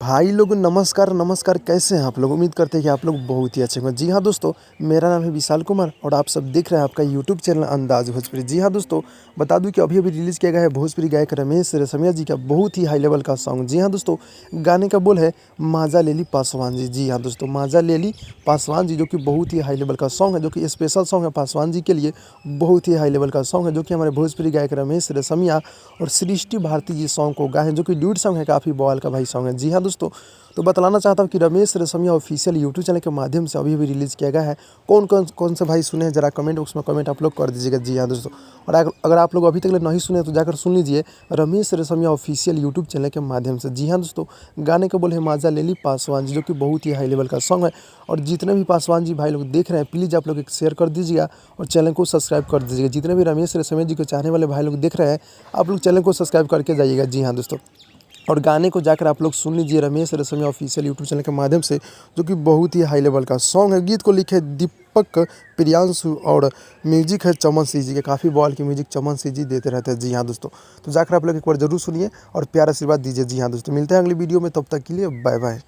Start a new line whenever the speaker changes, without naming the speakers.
भाई लोग नमस्कार नमस्कार, कैसे हैं आप लोग। उम्मीद करते हैं कि आप लोग बहुत ही अच्छे होंगे। जी हाँ दोस्तों, मेरा नाम है विशाल कुमार और आप सब देख रहे हैं आपका यूट्यूब चैनल अंदाज भोजपुरी। जी हाँ दोस्तों, बता दूं कि अभी अभी रिलीज़ किया गया है भोजपुरी गायक रमेश रेशमिया जी का बहुत ही हाई लेवल का सॉन्ग। जी हाँ दोस्तों, गाने का बोल है माजा ले ली पासवान जी। जी हाँ दोस्तों, माजा ले ली पासवान जी, जो कि बहुत ही हाई लेवल का सॉन्ग है, जो कि स्पेशल सॉन्ग है पासवान जी के लिए। बहुत ही हाई लेवल का सॉन्ग है, जो कि हमारे भोजपुरी गायक रमेश रेशमिया और सृष्टि भारती जी सॉन्ग को गाए हैं, जो कि ड्यूट सॉन्ग है, काफ़ी बवाल का भाई सॉन्ग है। जी हाँ दोस्तों, तो बतलाना चाहता हूँ कि Ramesh Reshammiya official YouTube channel के माध्यम से अभी रिलीज़ किया गया है। कौन से भाई सुने हैं, जरा कमेंट बॉक्स में कमेंट आप लोग कर दीजिएगा। जी हाँ दोस्तों, और अगर आप लोग अभी तक नहीं सुने तो जाकर सुन लीजिए Ramesh Reshammiya official YouTube channel के माध्यम से। जी हाँ दोस्तों, गाने का बोल है माजा ले ली पासवान जी, जो कि बहुत ही हाई लेवल का सॉन्ग है। और जितने भी पासवान जी भाई लोग देख रहे हैं, प्लीज़ आप लोग एक शेयर कर दीजिएगा और चैनल को सब्सक्राइब कर दीजिएगा। जितने भी रमेश रेशमिया जी को चाहने वाले भाई लोग देख रहे हैं, आप लोग चैनल को सब्सक्राइब करके जाइएगा। जी हाँ दोस्तों, और गाने को जाकर आप लोग सुन लीजिए Ramesh Reshammiya official YouTube channel के माध्यम से, जो कि बहुत ही हाई लेवल का सॉन्ग है। गीत को लिखे दीपक प्रियांशु और म्यूजिक है चमन सिंह जी के। काफ़ी बॉल की म्यूजिक चमन सिंह जी देते रहते हैं। जी हाँ दोस्तों, तो जाकर आप लोग एक बार जरूर सुनिए और प्यार आशीर्वाद दीजिए। जी हाँ दोस्तों, मिलते हैं अगली वीडियो में, तब तक के लिए बाय बाय।